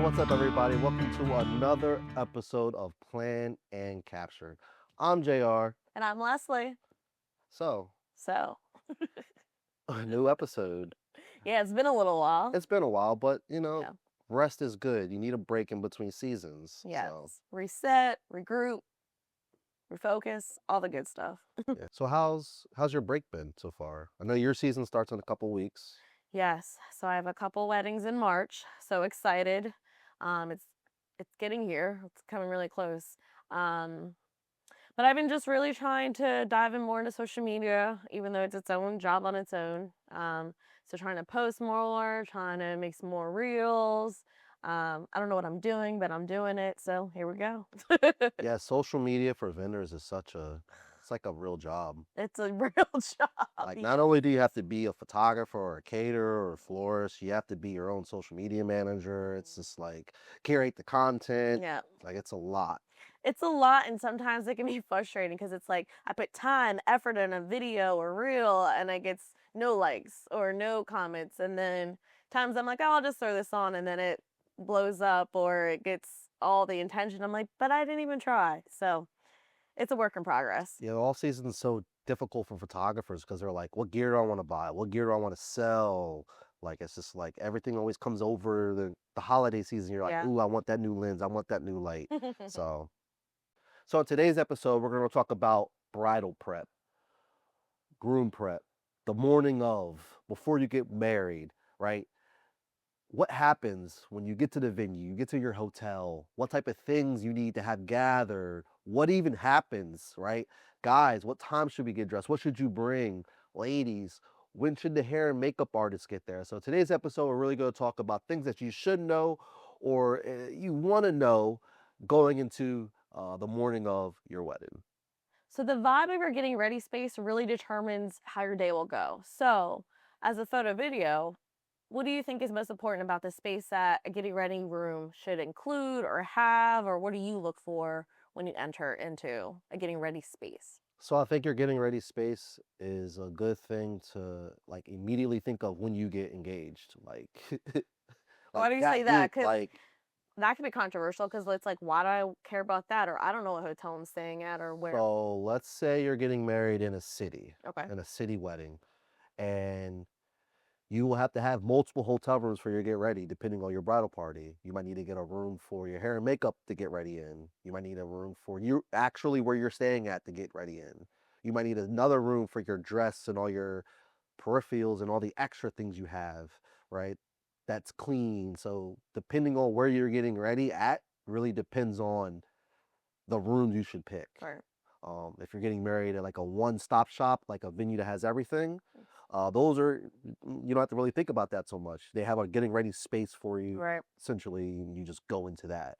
what's up, everybody? Welcome to another episode of Plan and Capture. I'm JR. And I'm Leslie. So, So, a new episode. yeah, it's been a little while. It's been a while, but Yeah. rest is good. You need a break in between seasons. Yes. Reset, regroup, refocus, all the good stuff. Yeah. So how's your break been so far? I know your season starts in a couple weeks. Yes. So I have a couple weddings in March. So excited. It's getting here. It's coming really close. Um, but I've been just really trying to dive in more into social media, even though it's its own job on its own. So trying to post more, trying to make some more reels. I don't know what I'm doing, but I'm doing it. So here we go. Yeah, social media for vendors is it's like a real job. It's a real job. Like, Yeah. not only do you have to be a photographer or a caterer or a florist, you have to be your own social media manager. It's just like curate the content. Yeah. Like, it's a lot. It's a lot, and sometimes it can be frustrating because it's like I put time, effort in a video or reel, and it gets no likes or no comments. And then times I'm like, oh, I'll just throw this on, and then it blows up or it gets all the attention. I'm like, but I didn't even try. So it's a work in progress. Yeah, all season is so difficult for photographers because they're like, what gear do I want to buy? What gear do I want to sell? Like, it's just like everything always comes over the holiday season. You're like, Yeah. ooh, I want that new lens. I want that new light. So, so in today's episode, we're going to talk about bridal prep, groom prep, the morning of, before you get married, right? What happens when you get to the venue, you get to your hotel, what type of things you need to have gathered, what even happens, right? Guys, what time should we get dressed? What should you bring? Ladies, when should the hair and makeup artist get there? So today's episode, we're really going to talk about things that you should know or you want to know going into the morning of your wedding. So the vibe of your getting ready space really determines how your day will go. So, as a photo video, what do you think is most important about the space that a getting ready room should include or have, or what do you look for when you enter into a getting ready space? So I think your getting ready space is a good thing to like immediately think of when you get engaged. Like Why like do you say that that? week, Because like that could be controversial because it's like, why do I care about that? Or I don't know what hotel I'm staying at or where. so let's say you're getting married Okay. in a city wedding, and you will have to have multiple hotel rooms for your get ready, depending on your bridal party. You might need to get a room for your hair and makeup to get ready in. You might need a room for you actually where you're staying at to get ready in. You might need another room for your dress and all your peripherals and all the extra things you have, right? That's clean. So depending on where you're getting ready at really depends on the rooms you should pick. Right. If you're getting married at like a one-stop shop, like a venue that has everything, those are you don't have to really think about that so much. They have a getting ready space for you, Right. essentially, and you just go into that.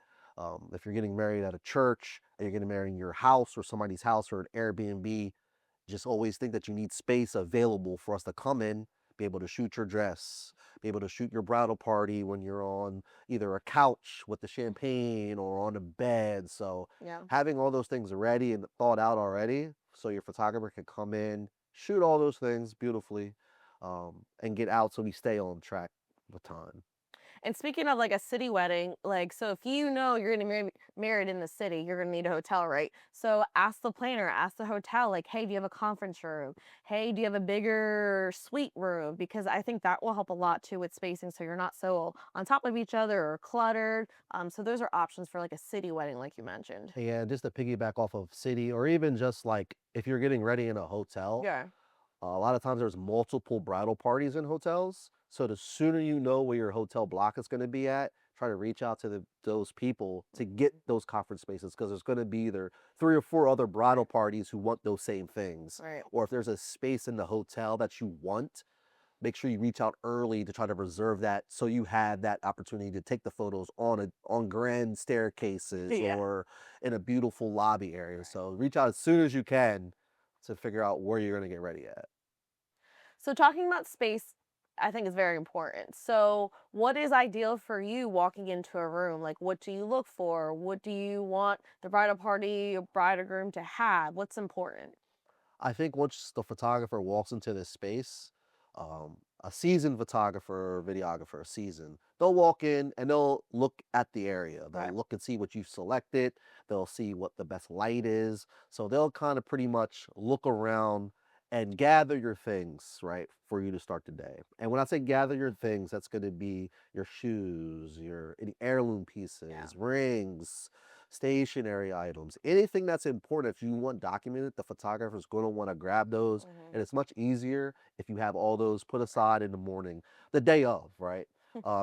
If you're getting married at a church and you're getting married in your house or somebody's house or an Airbnb, just always think that you need space available for us to come in, be able to shoot your dress, be able to shoot your bridal party when you're on either a couch with the champagne or on a bed. So Yeah. having all those things ready and thought out already so your photographer can come in, shoot all those things beautifully, and get out so we stay on track with time. And speaking of like a city wedding, like, so if you know you're getting married in the city, you're going to need a hotel, right? So ask the planner, ask the hotel, like, hey, do you have a conference room? Hey, do you have a bigger suite room? Because I think that will help a lot too with spacing. So you're not so on top of each other or cluttered. So those are options for like a city wedding, like you mentioned. And just to piggyback off of city, or even just like if you're getting ready in a hotel, Yeah. a lot of times there's multiple bridal parties in hotels. So the sooner you know where your hotel block is going to be at, try to reach out to those people to get those conference spaces because there's going to be either 3 or 4 other bridal parties who want those same things. Right. Or if there's a space in the hotel that you want, make sure you reach out early to try to reserve that so you have that opportunity to take the photos on grand staircases Yeah. or in a beautiful lobby area. So reach out as soon as you can to figure out where you're going to get ready at. So talking about space, I think is very important. So what is ideal for you walking into a room? Like, what do you look for? What do you want the bridal party or bride or groom to have? What's important? I think once the photographer walks into this space, A seasoned photographer or videographer, seasoned, they'll walk in and they'll look at the area. They'll Right. look and see what you've selected. They'll see what the best light is. So they'll kind of pretty much look around and gather your things, right, for you to start the day. And when I say gather your things, that's going to be your shoes, your any heirloom Yeah. pieces, rings, stationary items, anything that's important. If you want documented, the photographer is going to want to grab those, Hmm. and it's much easier if you have all those put aside in the morning, the day of, right?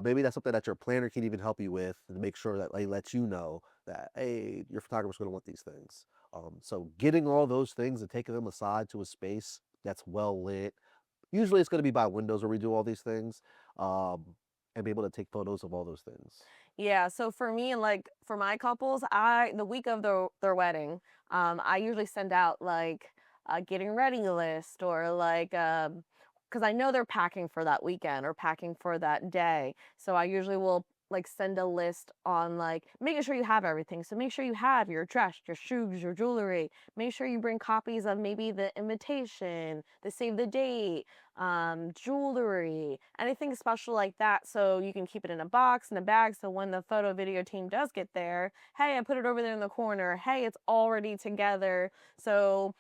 Maybe that's something that your planner can even help you with to make sure that they let you know that, hey, your photographer's going to want these things. So getting all those things and taking them aside to a space that's well lit. Usually it's going to be by windows where we do all these things, um, and be able to take photos of all those things. Yeah, so for me and like for my couples, I the week of their wedding, I usually send out like a getting ready list or like because I know they're packing for that weekend or packing for that day. So I usually will like send a list on like making sure you have everything. So make sure you have your dress, your shoes, your jewelry. Make sure you bring copies of maybe the invitation, the save the date, jewelry, anything special like that. So you can keep it in a box, in a bag. So when the photo video team does get there, hey, I put it over there in the corner. Hey, it's already together. So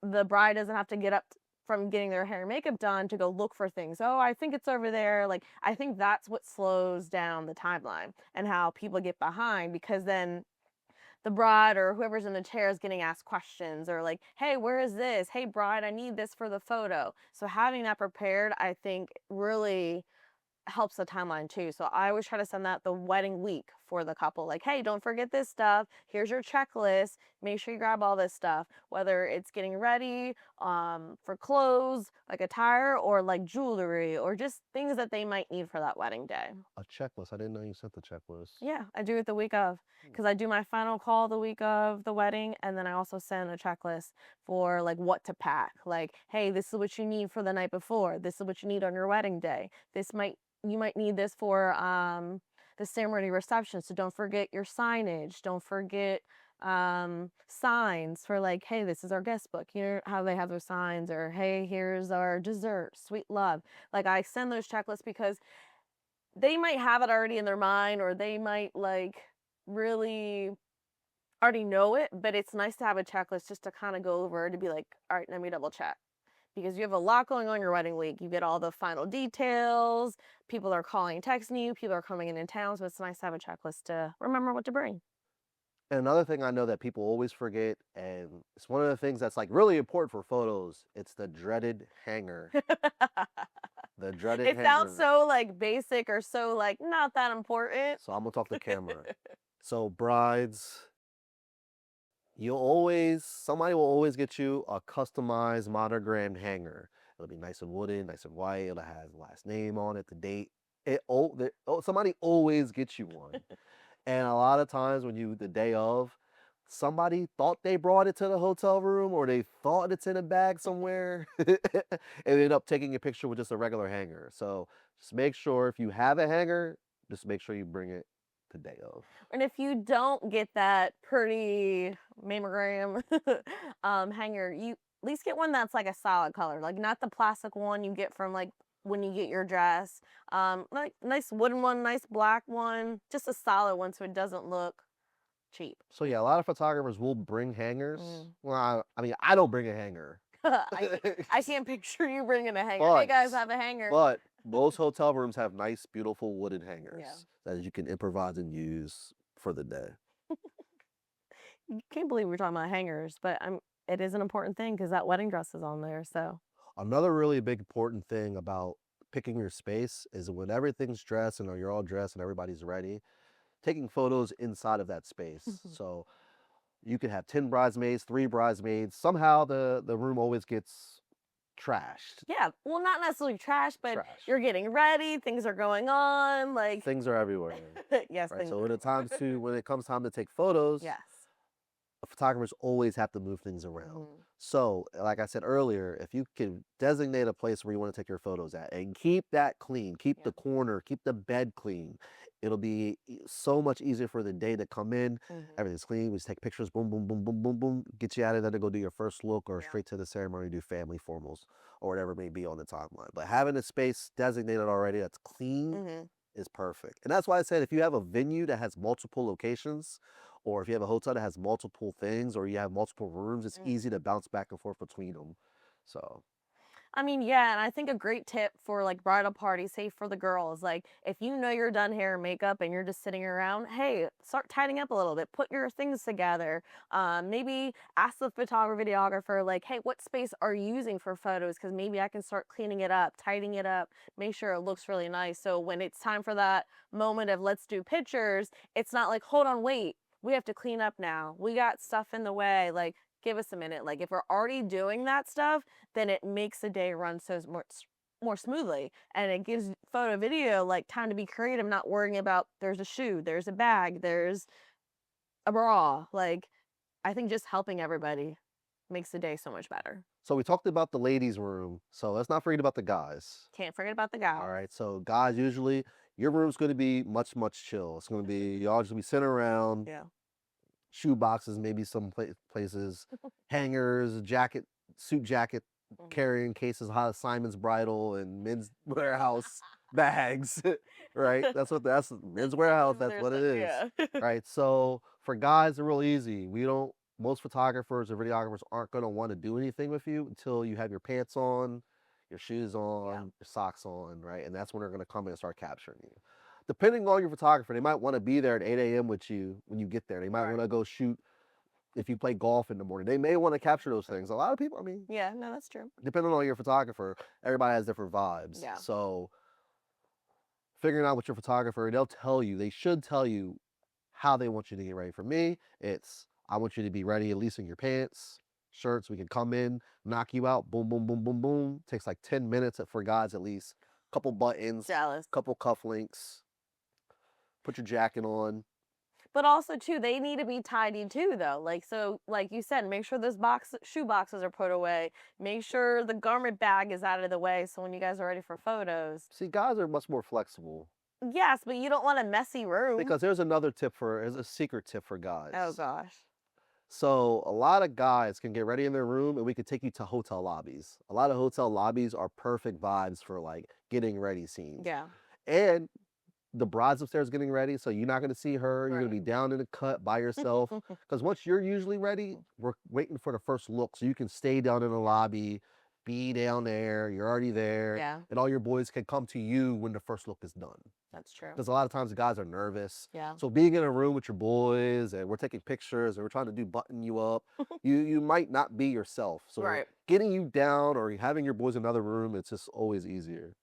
the bride doesn't have to get up from getting their hair and makeup done to go look for things. Oh, I think it's over there. Like, I think that's what slows down the timeline and how people get behind because then the bride or whoever's in the chair is getting asked questions or like, hey, where is this? Hey, bride, I need this for the photo. So having that prepared, I think really helps the timeline too. So I always try to send that the wedding week for the couple. Like, hey, don't forget this stuff. Here's your checklist. Make sure you grab all this stuff, whether it's getting ready for clothes, like attire, or like jewelry, or just things that they might need for that wedding day. A checklist. I didn't know you sent the checklist. Yeah, I do it the week of because I do my final call the week of the wedding, and then I also send a checklist for like what to pack. Like, hey, this is what you need for the night before. This is what you need on your wedding day. This might you might need this for the ceremony reception. So don't forget your signage. Don't forget signs for like, hey, this is our guest book. You know how they have their signs, or hey, here's our dessert, sweet love. Like I send those checklists because they might have it already in their mind or they might like really already know it, but it's nice to have a checklist just to kind of go over to be like, all right, let me double check. Because you have a lot going on your wedding week. You get all the final details, people are calling, texting you, people are coming in town, so it's nice to have a checklist to remember what to bring. And another thing I know that people always forget, and it's one of the things that's like really important for photos, it's the dreaded hanger. The dreaded It sounds hanger. so like basic or so like not that important. So I'm gonna talk to camera. So brides, you'll always somebody will always get you a customized monogrammed hanger. It'll be nice and wooden, nice and white. It'll have last name on it, the date. Somebody always gets you one. And a lot of times when you the day of, somebody thought they brought it to the hotel room or they thought it's in a bag somewhere and ended up taking a picture with just a regular hanger. So just make sure if you have a hanger, just make sure you bring it the day of. And if you don't get that pretty mammogram hanger, you at least get one that's like a solid color, like not the plastic one you get from like when you get your dress. Like nice wooden one, nice black one, just a solid one so it doesn't look cheap. So yeah, a lot of photographers will bring hangers. Mm. Well, I mean, I don't bring a hanger, I can't picture you bringing a hanger. Hey but guys, I have a hanger. but most hotel rooms have nice, beautiful wooden Yeah. hangers that you can improvise and use for the day. You can't believe we're talking about hangers, but it is an important thing because that wedding dress is on there. So Another really big important thing about picking your space is when everything's dressed and you're all dressed and everybody's ready, taking photos inside of that space. So you could have 10 bridesmaids, 3 bridesmaids. Somehow the room always gets trashed. yeah, well, not necessarily trash, but Trash. you're getting ready, things are going on, like Things are everywhere. yes, Right. things So are everywhere. when it comes time to take photos, Yes. photographers always have to move things around. Mhm. So, like I said earlier, if you can designate a place where you want to take your photos at and keep that clean, keep Yeah. the corner, keep the bed clean. It'll be so much easier for the day to come in. Mhm. Everything's clean. We just take pictures, boom, boom, boom, boom, boom, boom, get you out of there to go do your first look or Yeah. straight to the ceremony, do family formals or whatever it may be on the timeline. But having a space designated already that's clean Mhm. is perfect. And that's why I said if you have a venue that has multiple locations, or if you have a hotel that has multiple things, or you have multiple rooms, it's Mhm. easy to bounce back and forth between them. So, I mean, yeah, and I think a great tip for like bridal parties, say for the girls, like if you know you're done hair and makeup and you're just sitting around, hey, start tidying up a little bit, put your things together. Maybe ask the photographer, videographer, like, hey, what space are you using for photos? Because maybe I can start cleaning it up, tidying it up, make sure it looks really nice. So when it's time for that moment of let's do pictures, it's not like, hold on, wait, we have to clean up now. We got stuff in the way. Like, give us a minute. Like, if we're already doing that stuff, then it makes the day run so more smoothly, and it gives photo video like time to be creative, not worrying about there's a shoe, there's a bag, there's a bra. Like, I think just helping everybody makes the day so much better. so we talked about the ladies' room. So let's not forget about the guys. Can't forget about the All gals. right. So guys, usually your room's going to be much, much chill. It's going to be y'all just be sitting around, Yeah. shoe boxes, maybe some places, hangers, jacket, suit jacket, Mhm. carrying cases hot as Simon's Bridal and Men's Warehouse bags, right? That's Men's Warehouse. That's There's what it the is, yeah. right? So for guys, it's real easy. We don't. Most photographers or videographers aren't going to want to do anything with you until you have your pants on, your shoes Yeah. on, your socks on, right? And that's when they're going to come in and start capturing you. Depending on your photographer, they might want to be there at 8 a.m. with you when you get there. They might Right. want to go shoot if you play golf in the morning. They may want to capture those True. things. A lot of people, I mean, Yeah, no, that's true. depending on your photographer, everybody has different vibes. Yeah. So figuring out what your photographer, they'll tell you, they should tell you how they want you to get ready. For me, it's I want you to be ready at least in your pants, shirts. We can come in, knock you out, boom, boom, boom, boom, boom. Takes like 10 minutes for guys at least. Couple buttons, Jealous. couple cufflinks, put your jacket on. But also too, they need to be tidy too though. Like so, like you said, make sure those shoe boxes are put away. Make sure the garment bag is out of the way so when you guys are ready for photos. See, guys are much more flexible Yes, but you don't want a messy room. because there's a secret tip for Oh guys. gosh. So a lot of guys can get ready in their room and we could take you to hotel lobbies. A lot of hotel lobbies are perfect vibes for like getting ready scenes. Yeah. And the bride's upstairs getting ready, so you're not gonna see her. You're gonna Right. be down in the cut by yourself. Because once you're usually ready, we're waiting for the first look. So you can stay down in the lobby, be down there, you're already there, Yeah, and all your boys can come to you when the first look is done. that's true. Because a lot of times the guys are nervous. Yeah. So being in a room with your boys and we're taking pictures and we're trying to do button you up, you might not be yourself. So Right. getting you down or having your boys in another room, it's just always easier.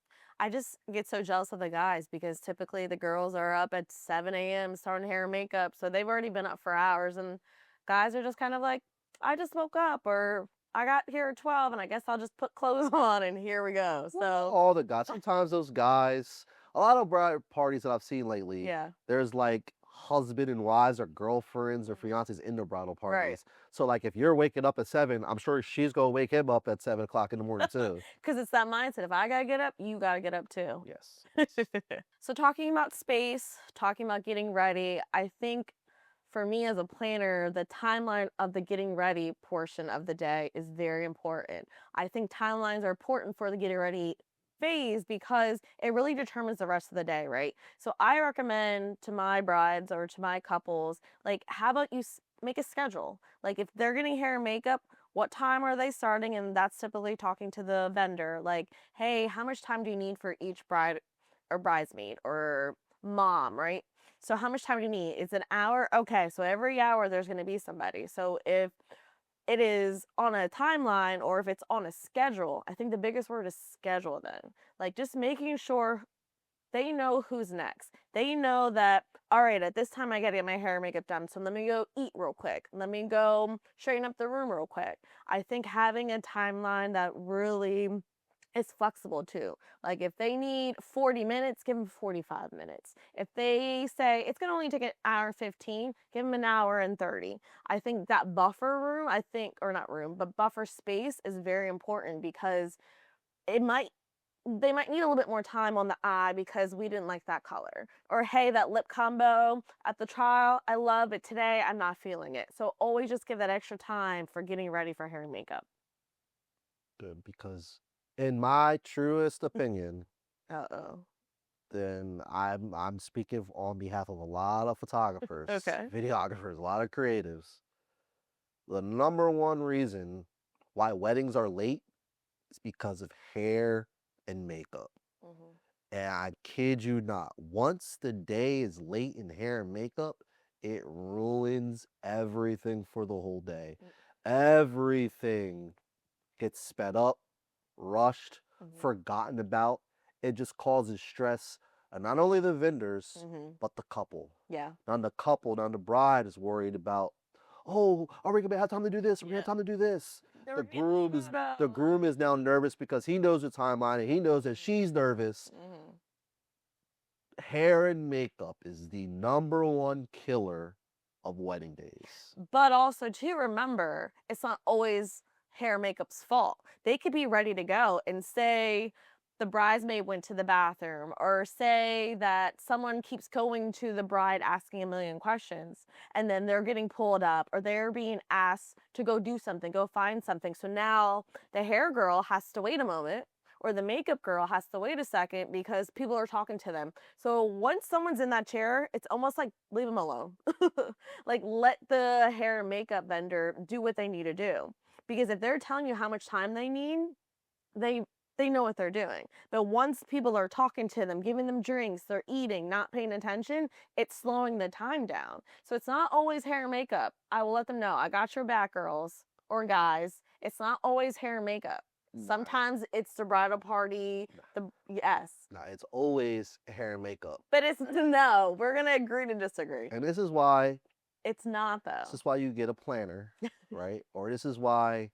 I just get so jealous of the guys because typically the girls are up at 7 a.m. starting hair and makeup. So they've already been up for hours. And guys are just kind of like, I just woke up or I got here at 12 and I guess I'll just put clothes on and here we go. Well, not So, all the guys. Sometimes those guys, a lot of bride parties that I've seen lately, yeah. there's like husband and wives or girlfriends or Mhm. fiancés in the bridal Right. parties. So like if you're waking up at 7, I'm sure she's gonna wake him up at 7 o'clock in the morning too. Because it's that mindset. If I got to get up, you got to get up too. Yes. Yes. So, talking about space, talking about getting ready, I think for me as a planner, the timeline of the getting ready portion of the day is very important. I think timelines are important for the getting ready phase because it really determines the rest of the day, right? So, I recommend to my brides or to my couples, like, how about you make a schedule? Like, if they're getting hair and makeup, what time are they starting? And that's typically talking to the vendor, like, hey, how much time do you need for each bride or bridesmaid or mom, right? So how much time do you need? It's an hour? Okay, so every hour there's going to be somebody. So if it is on a timeline or if it's on a schedule, I think the biggest word is schedule then. Like just making sure they know who's next. They know that, all right, at this time I got to get my hair and makeup done. So let me go eat real quick. Let me go straighten up the room real quick. I think having a timeline that really is flexible too. Like if they need 40 minutes, give them 45 minutes. If they say it's going to only take an hour 15, give them an hour and 30. I think that buffer room, or not room, but buffer space is very important because it might they might need a little bit more time on the eye because we didn't like that color. Or hey, that lip combo at the trial, I love it. Today, I'm not feeling it. So always just give that extra time for getting ready for hair and makeup. Good, because in my truest opinion, Uh-oh. then I'm speaking on behalf of a lot of photographers, Okay. videographers, a lot of creatives. The number one reason why weddings are late is because of hair and makeup. Mhm. And I kid you not, once the day is late in hair and makeup, it ruins everything for the whole day. Mm. Everything gets sped up, rushed, Mhm. forgotten about. It just causes stress, and not only the vendors, Mhm. but the couple. Yeah. Now the bride is worried about, oh, are we gonna have time to do this? Are we gonna have Yeah. time to do this? They're The getting groom is the photo. groom is now nervous because he knows the timeline and he knows that she's nervous. Mhm. Hair and makeup is the number one killer of wedding days. But also to remember, it's not always hair and makeup's fault. They could be ready to go and say the bridesmaid went to the bathroom, or say that someone keeps going to the bride asking a million questions, and then they're getting pulled up or they're being asked to go do something, go find something. So now the hair girl has to wait a moment, or the makeup girl has to wait a second because people are talking to them. So once someone's in that chair, it's almost like leave them alone. Like, let the hair and makeup vendor do what they need to do. Because if they're telling you how much time they need, they they know what they're doing. But once people are talking to them, giving them drinks, they're eating, not paying attention, it's slowing the time down. So it's not always hair and makeup. I will let them know. I got your back, girls or guys. It's not always hair and makeup. Nah, Sometimes it's the bridal party, the yes. nah, it's always hair and makeup. But it's no, we're going to agree to disagree. And It's not this though. is why you get a planner, right? Or this is why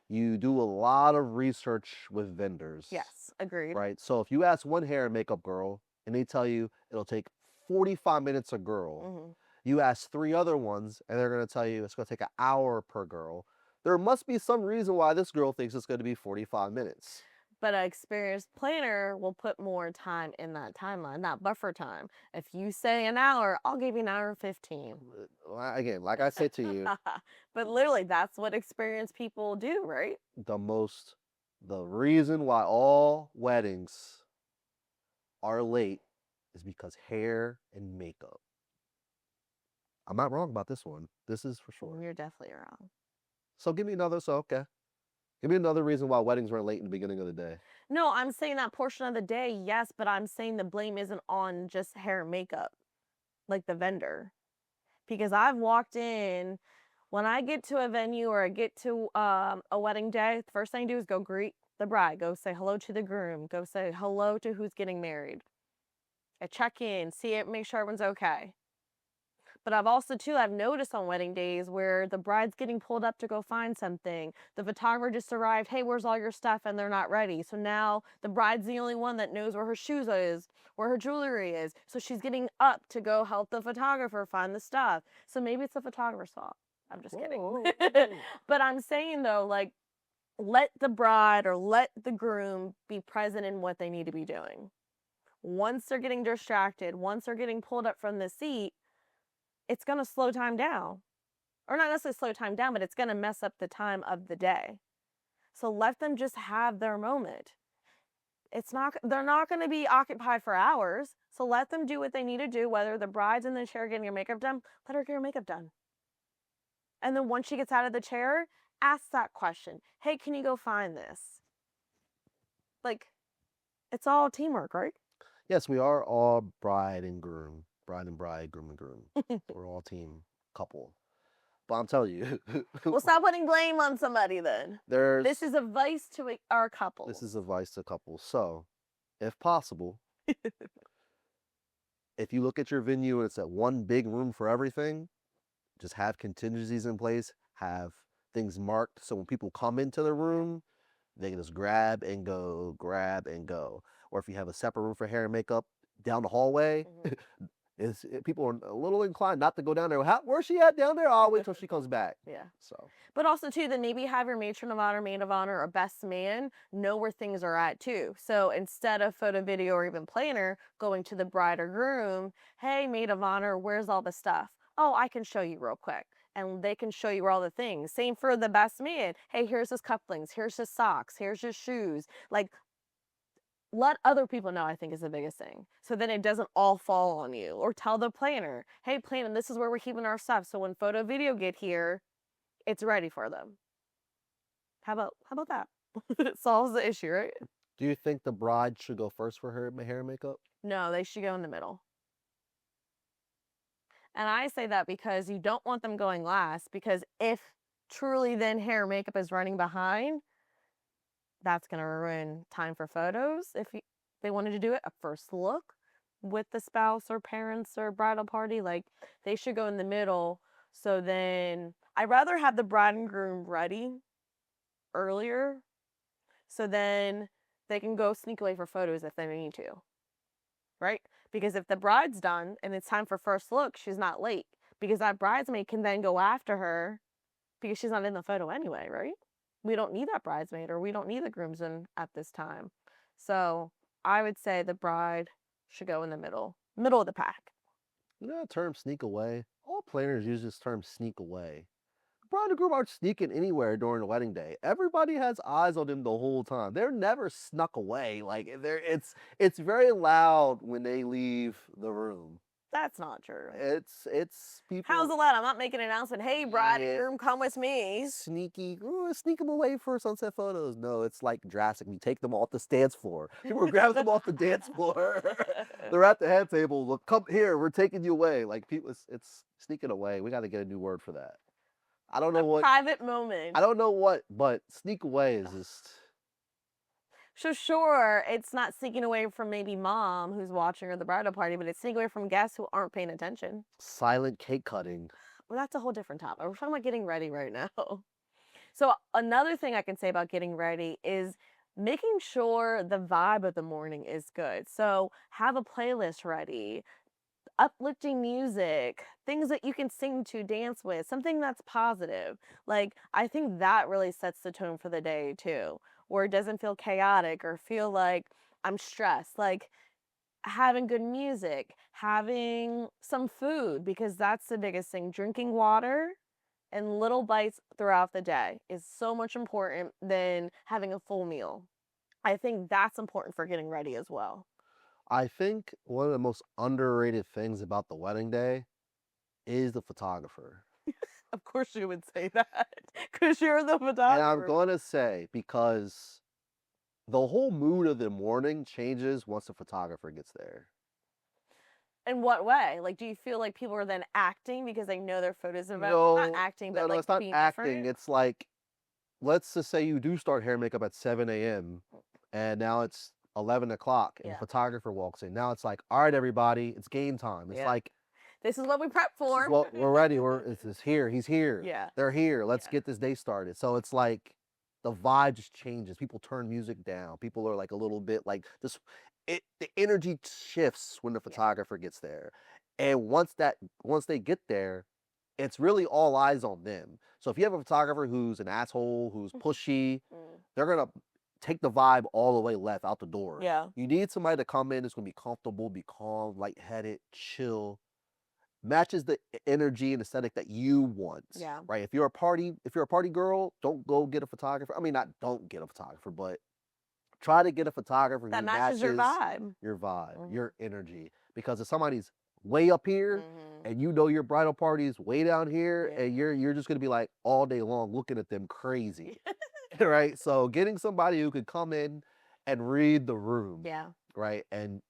you do a lot of research with vendors, Yes, agreed. right? So if you ask one hair and makeup girl and they tell you it'll take 45 minutes a girl, Mhm. you ask three other ones and they're going to tell you it's going to take an hour per girl. There must be some reason why this girl thinks it's going to be 45 minutes. But an experienced planner will put more time in that timeline, that buffer time. If you say an hour, I'll give you an hour and 15. Again, like I said to you, But literally, that's what experienced people do, right? the most, the reason why all weddings are late is because hair and makeup. I'm not wrong about this one. This is for sure. You're definitely wrong. So give me another. So okay, give me another reason why weddings were late in the beginning of the day. No, I'm saying that portion of the day, yes, but I'm saying the blame isn't on just hair and makeup, like the vendor. Because I've walked in, when I get to a venue or I get to a wedding day, the first thing I do is go greet the bride, go say hello to the groom, go say hello to who's getting married. I check in, see it, make sure everyone's okay. But I've noticed on wedding days where the bride's getting pulled up to go find something. The photographer just arrived, hey, where's all your stuff? And they're not ready. So now the bride's the only one that knows where her shoes is, where her jewelry is. So she's getting up to go help the photographer find the stuff. So maybe it's the photographer's fault. I'm just kidding. Whoa, whoa. But I'm saying though, like, let the bride or let the groom be present in what they need to be doing. Once they're getting distracted, once they're getting pulled up from the seat, it's going to slow time down. Or not necessarily slow time down, but it's going to mess up the time of the day. So let them just have their moment. They're not going to be occupied for hours. So let them do what they need to do, whether the bride's in the chair getting her makeup done, let her get her makeup done. And then once she gets out of the chair, ask that question. Hey, can you go find this? Like, it's all teamwork, right? Yes, we are all bride and groom, bride and bride, groom and groom. We're all team couple. But I'm telling you, Well, stop putting blame on somebody then. there's This is advice to our couples. this is advice to couples. So, if possible, if you look at your venue and it's at one big room for everything, just have contingencies in place, have things marked so when people come into the room, they can just grab and go, grab and go. Or if you have a separate room for hair and makeup down the hallway, Mhm. People are a little inclined not to go down there. Where's she at down there? I'll wait till she comes back. Yeah. So But also too, then maybe have your matron of honor, maid of honor, or best man know where things are at too. So instead of photo, video, or even planner going to the bride or groom, hey, maid of honor, where's all the stuff? Oh, I can show you real quick. And they can show you where all the things. Same for the best man. Hey, here's his cufflinks, here's his socks, here's his shoes. Like, let other people know, I think, is the biggest thing. So then it doesn't all fall on you. Or tell the planner, hey, planner, this is where we're keeping our stuff. So when photo, video get here, it's ready for them. How about that? It solves the issue, right? do you think the bride should go first for her hair and makeup? No, they should go in the middle. And I say that because you don't want them going last, because if truly then hair and makeup is running behind, that's going to ruin time for photos. If they wanted to do it a first look with the spouse or parents or bridal party, like they should go in the middle. So then I'd rather have the bride and groom ready earlier, so then they can go sneak away for photos if they need to, right? Because if the bride's done and it's time for first look, she's not late, because that bridesmaid can then go after her because she's not in the photo anyway, right? We don't need that bridesmaid, or we don't need the groomsman at this time. So I would say the bride should go in the middle of the pack. You know, the term sneak away. All planners use this term sneak away. Bride and groom aren't sneaking anywhere during the wedding day. Everybody has eyes on them the whole time. They're never snuck away. Like it's very loud when they leave the room. That's not true. It's people. How's the lad? I'm not making an announcement. Hey, bride and Yeah, groom, come with me. sneaky. Ooh, sneak them away for sunset photos. No, it's like drastic. You take them off the dance floor. People grab them off the dance floor. They're at the head table. Look, come here. We're taking you away. Like people, it's sneaking away. We got to get a new word for that. I don't know what. Private moment. I don't know what, but sneak away is just So sure, it's not sneaking away from maybe mom who's watching, or the bridal party, but it's sneaking away from guests who aren't paying attention. silent cake cutting. Well, that's a whole different topic. We're talking about getting ready right now. So another thing I can say about getting ready is making sure the vibe of the morning is good. So have a playlist ready, uplifting music, things that you can sing to, dance with, something that's positive. Like, I think that really sets the tone for the day too, where it doesn't feel chaotic or feel like I'm stressed. Like, having good music, having some food, because that's the biggest thing. Drinking water and little bites throughout the day is so much important than having a full meal. I think that's important for getting ready as well. I think one of the most underrated things about the wedding day is the photographer. Of course you would say that, because you're the And I'm photographer. going to say because the whole mood of the morning changes once the photographer gets there. In what way? Like, do you feel like people are then acting because they know their photos about not No, acting, no, but no, like it's not being acting. different? It's like, let's just say you do start hair and makeup at 7 a.m. and now it's 11 o'clock and the Yeah. photographer walks in. Now it's like, all right, everybody, it's game time. It's Yeah. like, This is what we prep for. well, we're ready. It's here. He's here. Yeah. They're here. Let's Yeah. get this day started. So it's like the vibe just changes. People turn music down. People are like a little bit like this. The energy shifts when the Yeah. photographer gets there. And once they get there, it's really all eyes on them. So if you have a photographer who's an asshole, who's pushy, they're gonna take the vibe all the way left out the door. Yeah. You need somebody to come in that's gonna be comfortable, be calm, lightheaded, chill, matches the energy and aesthetic that you want. Yeah. Right. If you're a party girl, don't go get a photographer. I mean, not don't get a photographer, but try to get a photographer That who matches your vibe. your vibe, Mhm. your energy. Because if somebody's way up here and you know your bridal party is way down here Yeah. and you're just gonna be like all day long looking at them crazy. Right. So getting somebody who could come in and read the room, Yeah. right, and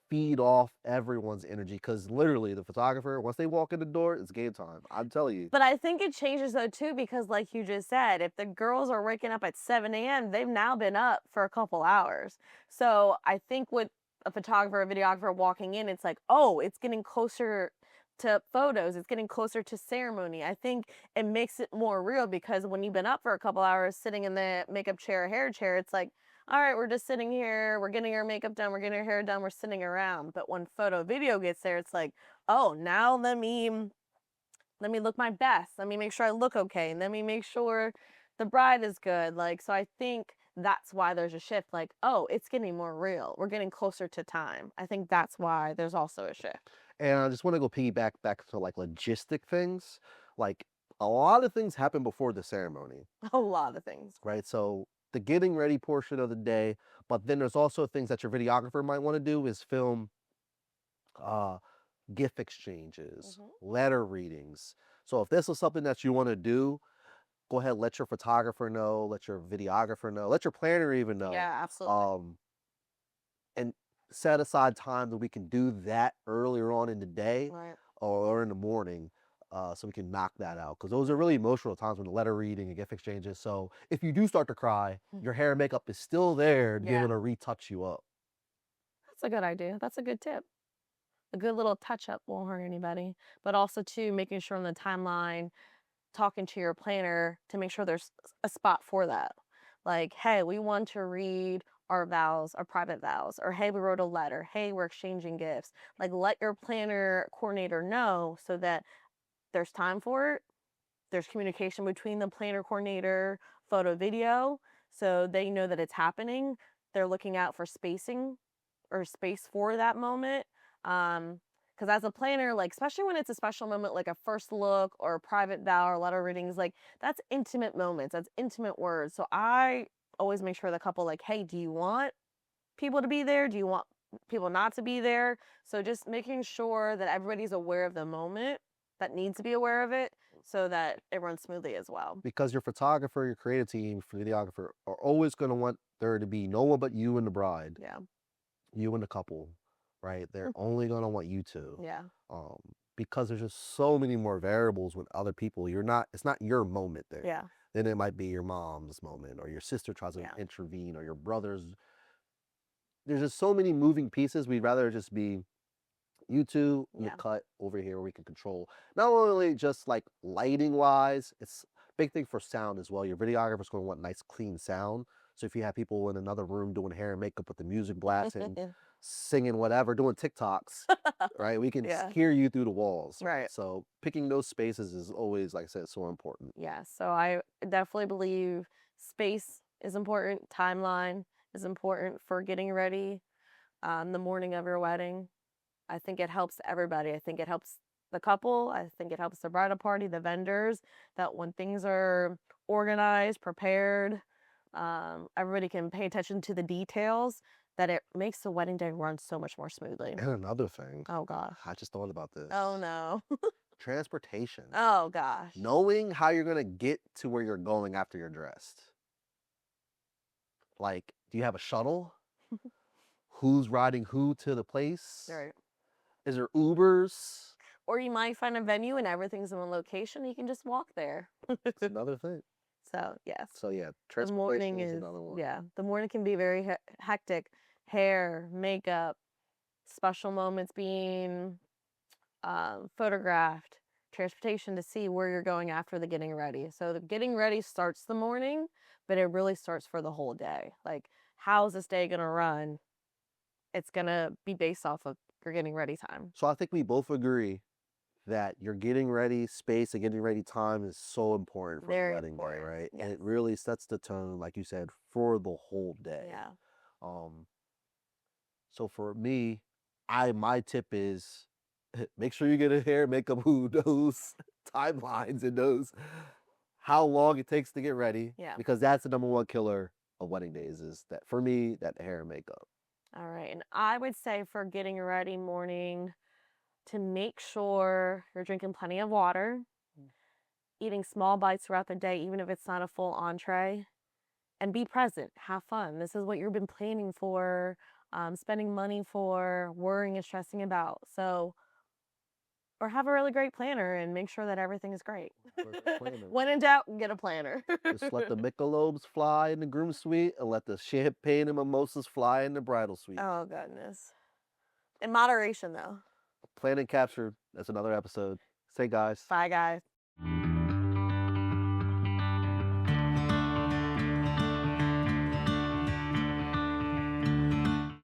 feed off everyone's energy, because literally the photographer, once they walk in the door, it's game time. I'm telling you. But I think it changes though too, because like you just said, if the girls are waking up at 7 a.m., they've now been up for a couple hours. So I think with a photographer, a videographer walking in, it's like, oh, it's getting closer to photos, it's getting closer to ceremony. I think it makes it more real, because when you've been up for a couple hours sitting in the makeup chair, hair chair, it's like, all right, we're just sitting here, we're getting our makeup done, we're getting our hair done, we're sitting around. But when photo video gets there, it's like, oh, now let me look my best. Let me make sure I look okay. And let me make sure the bride is good. Like, so I think that's why there's a shift. Like, oh, it's getting more real. We're getting closer to time. I think that's why there's also a shift. And I just want to go piggyback back to like logistic things. Like a lot of things happen before the ceremony, A lot of things. right? So the getting ready portion of the day, but then there's also things that your videographer might want to do is film uh gift exchanges, Hmm. letter readings. So if this is something that you want to do, go ahead, let your photographer know, let your videographer know, let your planner even know. Yeah, absolutely. Um, and set aside time that we can do that earlier on in the day Right. or in the morning, so we can knock that out. Because those are really emotional times when the letter reading and gift exchanges. So if you do start to cry, your hair and makeup is still there to be Yeah, able to retouch you up. that's a good idea. That's a good tip. A good little touch up won't hurt anybody. But also, too, making sure on the timeline, talking to your planner to make sure there's a spot for that. Like, hey, we want to read our vows, our private vows, or hey, we wrote a letter. Hey, we're exchanging gifts. Like, let your planner coordinator know so that there's time for it. There's communication between the planner coordinator, photo, video, so they know that it's happening. They're looking out for spacing or space for that moment. Because as a planner, like especially when it's a special moment, like a first look or a private vow or letter readings, like that's intimate moments, that's intimate words. So I always make sure the couple, like, hey, do you want people to be there? Do you want people not to be there? So just making sure that everybody's aware of the moment that needs to be aware of it so that it runs smoothly as well. Because your photographer, your creative team, videographer are always going to want there to be no one but you and the bride, Yeah. you and the couple, right? They're only going to want you two. Yeah. Um, because there's just so many more variables with other people. It's not your moment there. Yeah. Then it might be your mom's moment or your sister tries to Yeah. intervene or your brother's. There's just so many moving pieces. We'd rather just be you two in the Yeah. cut over here where we can control not only just like lighting wise, it's a big thing for sound as well. Your videographer's going to want nice clean sound. So if you have people in another room doing hair and makeup with the music blasting, singing whatever, doing TikToks, right? We can Yeah. hear you through the walls. Right. So picking those spaces is always, like I said, so important. Yeah. So I definitely believe space is important, timeline is important for getting ready the morning of your wedding. I think it helps everybody. I think it helps the couple. I think it helps the bridal party, the vendors, that when things are organized, prepared, everybody can pay attention to the details, that it makes the wedding day run so much more smoothly. And another thing, Oh gosh. I just thought about this. Oh no. Transportation. Oh gosh. Knowing how you're going to get to where you're going after you're dressed. Like, do you have a shuttle? Who's riding who to the place? Right. Is there Ubers? Or you might find a venue and everything's in one location. You can just walk there. That's another thing. So yes. So yeah, The morning transportation is is, another one. yeah, the morning can be very hectic. Hair, makeup, special moments being photographed, transportation to see where you're going after the getting ready. So the getting ready starts the morning, but it really starts for the whole day. Like, how's this day going to run? It's going to be based off of your getting ready time. So I think we both agree that your getting ready space and getting ready time is so important for the Very wedding day, important. right? And Yes. it really sets the tone, like you said, for the whole day. Yeah. Um, so for me, my tip is make sure you get a hair makeup who knows timelines and knows how long it takes to get ready. Yeah. Because that's the number one killer of wedding days is that for me, that hair and makeup. All right. And I would say for getting ready morning, to make sure you're drinking plenty of water, eating small bites throughout the day, even if it's not a full entree, and be present, have fun. This is what you've been planning for, spending money for, worrying and stressing about. So, or have a really great planner and make sure that everything is great. Planner. When in doubt, get a planner. Just let the Michelobes fly in the groom suite and let the champagne and mimosas fly in the bridal suite. Oh, goodness. In moderation, though. Plan and capture. That's another episode. Say, guys. Bye, guys.